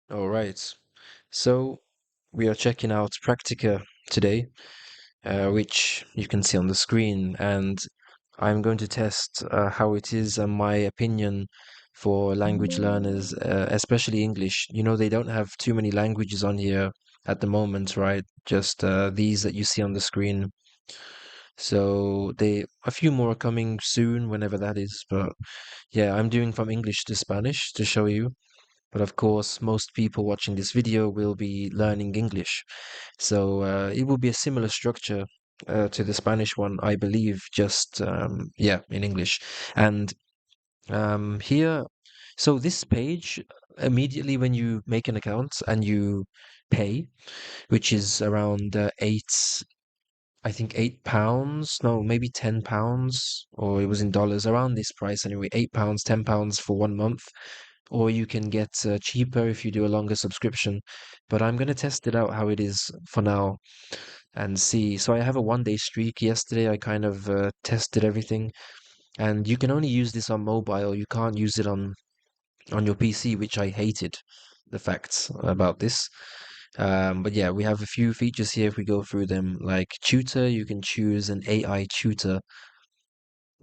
All right. So we are checking out Praktika today, which you can see on the screen, and I'm going to test how it is and my opinion for language learners, especially English. You know, they don't have too many languages on here at the moment, right? Just these that you see on the screen. So a few more are coming soon, whenever that is. But yeah, I'm doing from English to Spanish to show you. But of course, most people watching this video will be learning English. So it will be a similar structure to the Spanish one, I believe, just yeah, in English. And here, so this page, immediately when you make an account and you pay, which is around I think £8, no, maybe £10, or it was in dollars, around this price anyway, £8, £10 for 1 month, or you can get cheaper if you do a longer subscription. But I'm gonna test it out how it is for now and see. So I have a 1 day streak. Yesterday I kind of tested everything, and you can only use this on mobile. You can't use it on your PC, which I hated the facts about this. But yeah, we have a few features here if we go through them. Like tutor, you can choose an AI tutor,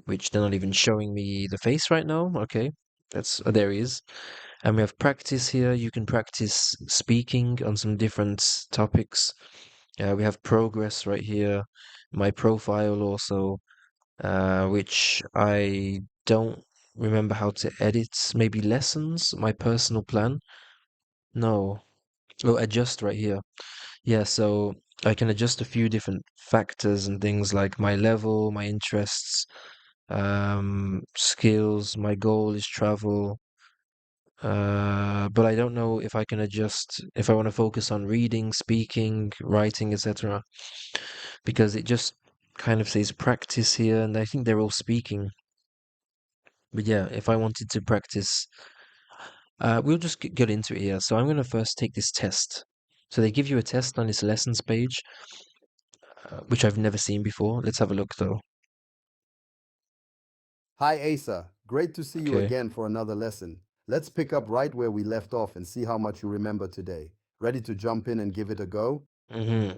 which they're not even showing me the face right now. Okay, that's there he is. And we have practice here. You can practice speaking on some different topics. We have progress right here. My profile also, which I don't remember how to edit. Maybe lessons, my personal plan. No. Oh, adjust right here. Yeah, so I can adjust a few different factors and things like my level, my interests, skills. My goal is travel. But I don't know if I can adjust if I want to focus on reading, speaking, writing, etc. Because it just kind of says practice here, and I think they're all speaking. But yeah, if I wanted to practice, we'll just get into it here. So I'm going to first take this test. So they give you a test on this lessons page, which I've never seen before. Let's have a look though. Hi, Asa. Great to see you Okay. again for another lesson. Let's pick up right where we left off and see how much you remember today. Ready to jump in and give it a go? hmm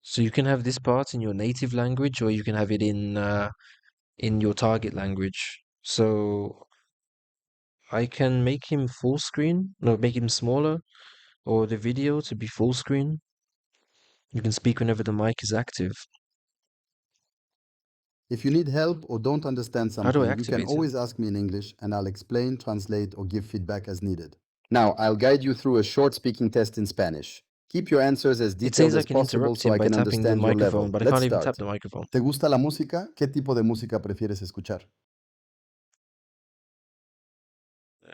So you can have this part in your native language, or you can have it in your target language. So I can make him full screen, no, make him smaller, or the video to be full screen. You can speak whenever the mic is active. If you need help or don't understand How do I something, you can activate it? always ask me in English and I'll explain, translate, or give feedback as needed. Now, I'll guide you through a short speaking test in Spanish. Keep your answers as It detailed says I as can possible interrupt so him I by can tapping the understand your microphone, level. but I Let's can't even tap start. the microphone. ¿Te gusta la música? ¿Qué tipo de música prefieres escuchar?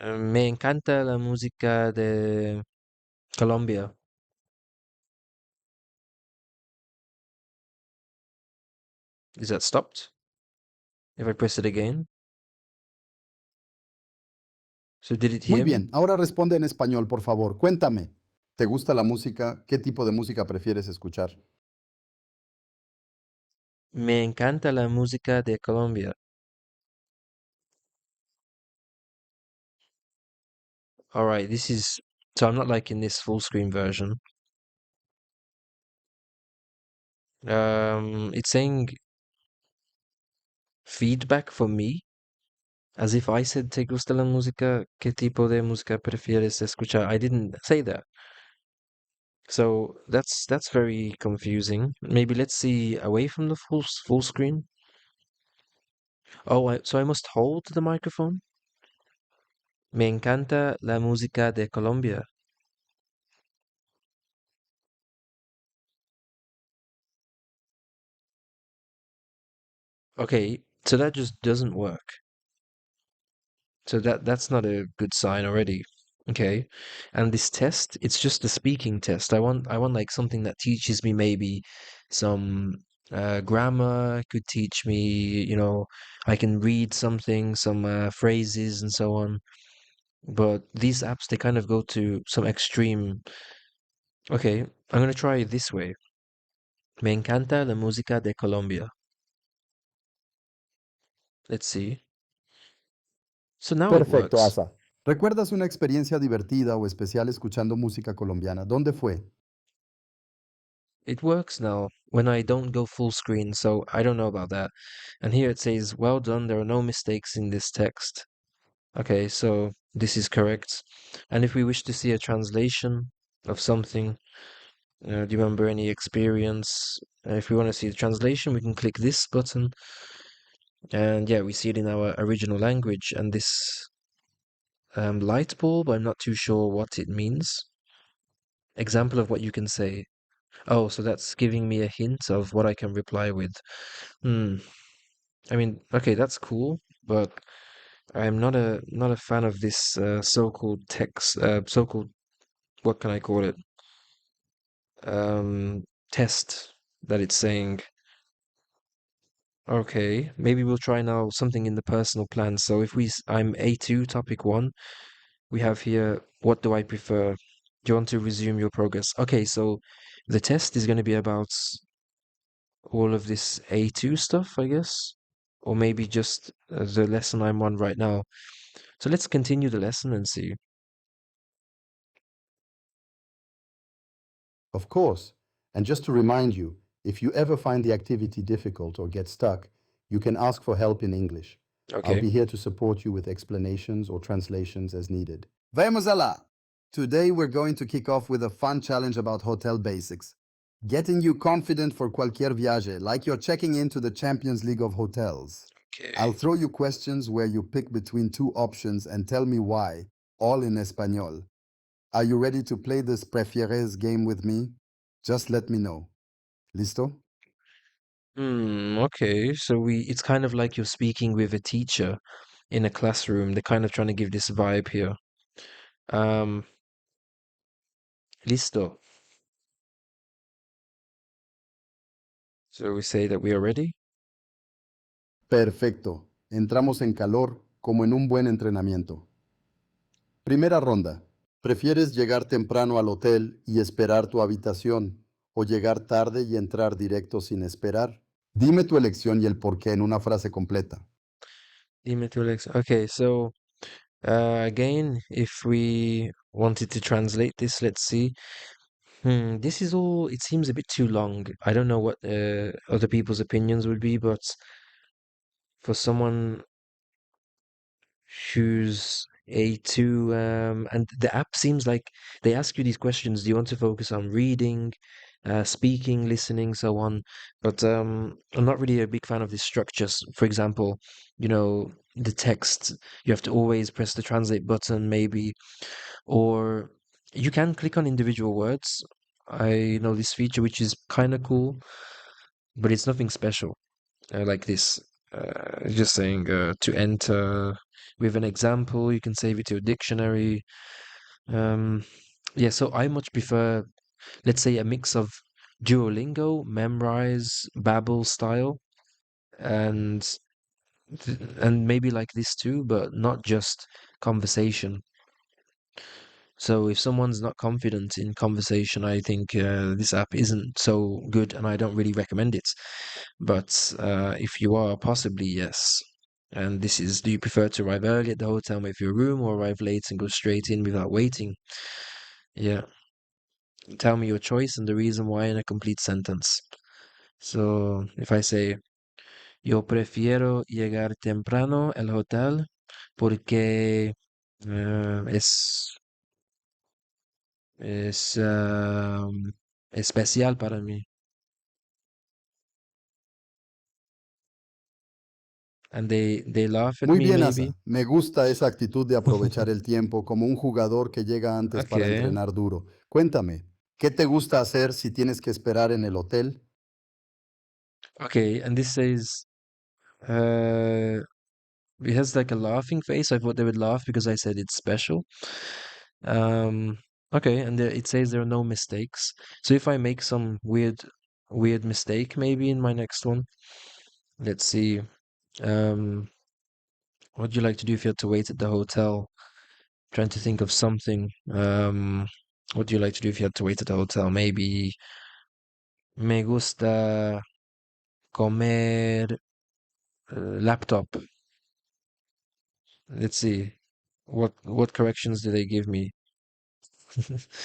Me encanta la música de Colombia. Is that stopped? If I press it again? So did it Muy hear me? bien, ahora responde en español, por favor. Cuéntame. ¿Te gusta la música? ¿Qué tipo de música prefieres escuchar? Me encanta la música de Colombia. All right, this is so I'm not like in this full screen version. It's saying feedback for me, as if I said, ¿Te gusta la música? ¿Qué tipo de música prefieres escuchar? I didn't say that. So that's very confusing. Maybe let's see away from the full screen. Oh, so I must hold the microphone? Me encanta la música de Colombia. Okay, so that just doesn't work. So that's not a good sign already. Okay. And this test, it's just a speaking test. I want like something that teaches me maybe some grammar, could teach me, I can read something, some phrases and so on. But these apps, they kind of go to some extreme. Okay, I'm gonna try it this way. Me encanta la música de Colombia. Let's see. So now it Perfecto, works. Asa. ¿Recuerdas una experiencia divertida o especial escuchando música colombiana? ¿Dónde fue? It works now when I don't go full screen, so I don't know about that. And here it says, well done, there are no mistakes in this text. Okay, so this is correct. And if we wish to see a translation of something, do you remember any experience? If we want to see the translation, we can click this button. And yeah, we see it in our original language. And this light bulb, I'm not too sure what it means. Example of what you can say. Oh, so that's giving me a hint of what I can reply with. Hmm. I mean, okay, that's cool, but I'm not a fan of this so-called text, so-called what can I call it? Test that it's saying. Okay, maybe we'll try now something in the personal plan. So if I'm A2, topic 1, we have here, what do I prefer? Do you want to resume your progress? Okay, so the test is going to be about all of this A2 stuff, I guess, or maybe just the lesson I'm on right now. So let's continue the lesson and see. Of course. And just to remind you, if you ever find the activity difficult or get stuck, you can ask for help in English. I'll Okay. be here to support you with explanations or translations as needed. Vamos allá! Today we're going to kick off with a fun challenge about hotel basics. Getting you confident for cualquier viaje, like you're checking into the Champions League of hotels. I'll Okay. throw you questions where you pick between two options and tell me why, all in Espanol. Are you ready to play this prefieres game with me? Just let me know. Listo? Okay. So it's kind of like you're speaking with a teacher in a classroom. They're kind of trying to give this vibe here. Um, Listo. So we say that we are ready. Perfecto. Entramos en calor como en un buen entrenamiento. Primera ronda. ¿Prefieres llegar temprano al hotel y esperar tu habitación o llegar tarde y entrar directo sin esperar? Dime tu elección y el por qué en una frase completa. Dime tu Alexa. Okay, so again, if we wanted to translate this, let's see. This is all, it seems a bit too long. I don't know what other people's opinions would be, but for someone who's A2, and the app seems like they ask you these questions. Do you want to focus on reading, speaking, listening, so on? But I'm not really a big fan of this structures. For example, the text, you have to always press the translate button, maybe, or you can click on individual words. I know this feature, which is kind of cool, but it's nothing special like this. Just saying to enter with an example, you can save it to a dictionary. Um, yeah, so I much prefer, let's say, a mix of Duolingo, Memrise, Babbel style, and and maybe like this too, but not just conversation. So if someone's not confident in conversation, I think this app isn't so good, and I don't really recommend it. But if you are, possibly yes. And this is, do you prefer to arrive early at the hotel with your room or arrive late and go straight in without waiting? Yeah. Tell me your choice and the reason why in a complete sentence. So if I say, yo prefiero llegar temprano al hotel porque es especial para mí. And they laugh at Muy me bien, maybe. Asa. Me gusta esa actitud de aprovechar el tiempo como un jugador que llega antes para Okay. entrenar duro. Cuéntame, ¿qué te gusta hacer si tienes que esperar en el hotel? Okay, and this says uh it has like a laughing face. I thought they would laugh because I said it's special. Um okay, and it says there are no mistakes. So if I make some weird mistake maybe in my next one, let's see. Um what do you like to do if you had to wait at the hotel? Trying to think of something. What do you like to do if you had to wait at the hotel? Maybe me gusta comer laptop. Let's see. What corrections do they give me?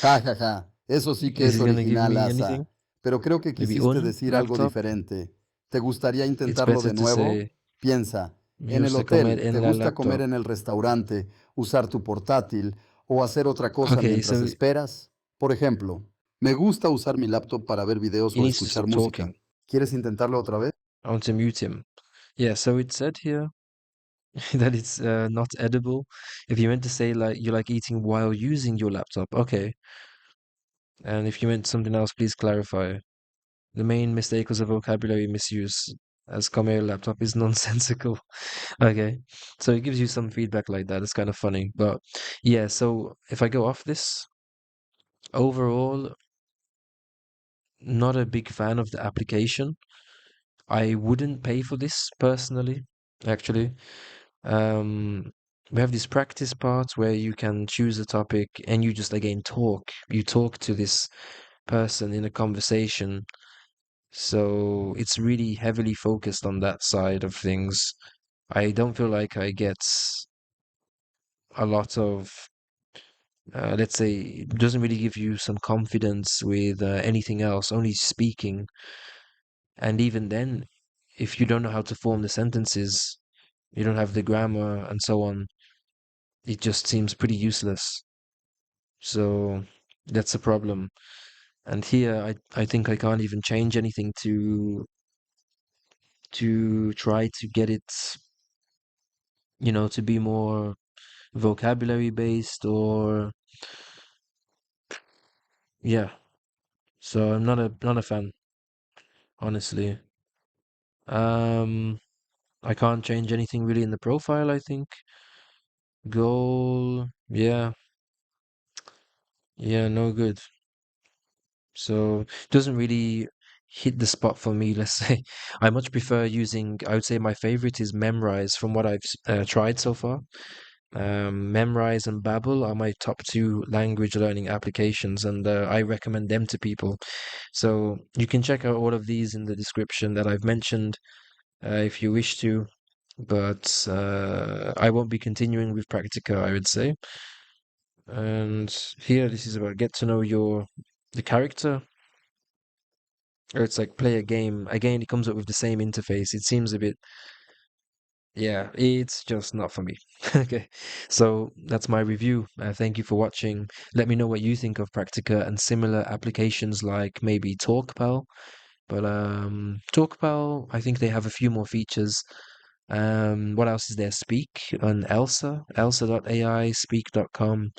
Ja, ja, ja. Eso sí que Is es he gonna give original, me Asa. anything? Pero creo que Maybe quisiste un decir algo laptop? diferente. ¿Te gustaría It's intentarlo better de to say nuevo? Piensa, me en el gusta comer hotel, ¿te en la gusta comer laptop. en el restaurante, usar tu portátil o hacer otra cosa Okay, mientras so esperas? Por ejemplo, me gusta usar mi laptop para ver videos he o needs to escuchar stop música. talking. ¿Quieres intentarlo otra vez? I want to mute him. Yeah, so it said here that it's not edible. If you meant to say like you like eating while using your laptop, okay. And if you meant something else, please clarify. The main mistake was a vocabulary misuse, as comer laptop is nonsensical. Okay, so it gives you some feedback like that. It's kind of funny, but yeah. So if I go off this, overall, not a big fan of the application. I wouldn't pay for this personally, actually. Um, we have this practice part where you can choose a topic and you just again talk. You talk to this person in a conversation. So it's really heavily focused on that side of things. I don't feel like I get a lot of, let's say, it doesn't really give you some confidence with anything else, only speaking. And even then, if you don't know how to form the sentences, you don't have the grammar and so on, it just seems pretty useless. So that's a problem. And here, I think I can't even change anything to try to get it, to be more vocabulary based or yeah. So I'm not a fan, honestly. Um, I can't change anything really in the profile, I think. Goal, yeah, yeah, no good. So it doesn't really hit the spot for me, let's say. I much prefer using, I would say my favorite is Memrise from what I've tried so far. Memrise and Babbel are my top two language learning applications, and I recommend them to people. So you can check out all of these in the description that I've mentioned if you wish to. But I won't be continuing with Praktika, I would say. And here, this is about get to know the character, or it's like play a game. Again, it comes up with the same interface. It seems a bit, yeah, it's just not for me. Okay, so that's my review. Thank you for watching. Let me know what you think of Praktika and similar applications like maybe TalkPal. But TalkPal, I think they have a few more features. What else is there? Speak and Elsa.ai, Speak.com.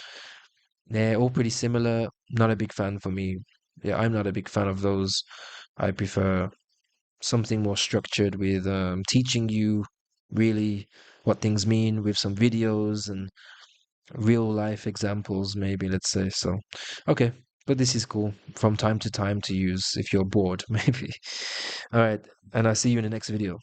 They're all pretty similar. Not a big fan for me. Yeah, I'm not a big fan of those. I prefer something more structured with teaching you really what things mean with some videos and real life examples, maybe, let's say. So, okay, but this is cool from time to time to use if you're bored, maybe. All right, and I'll see you in the next video.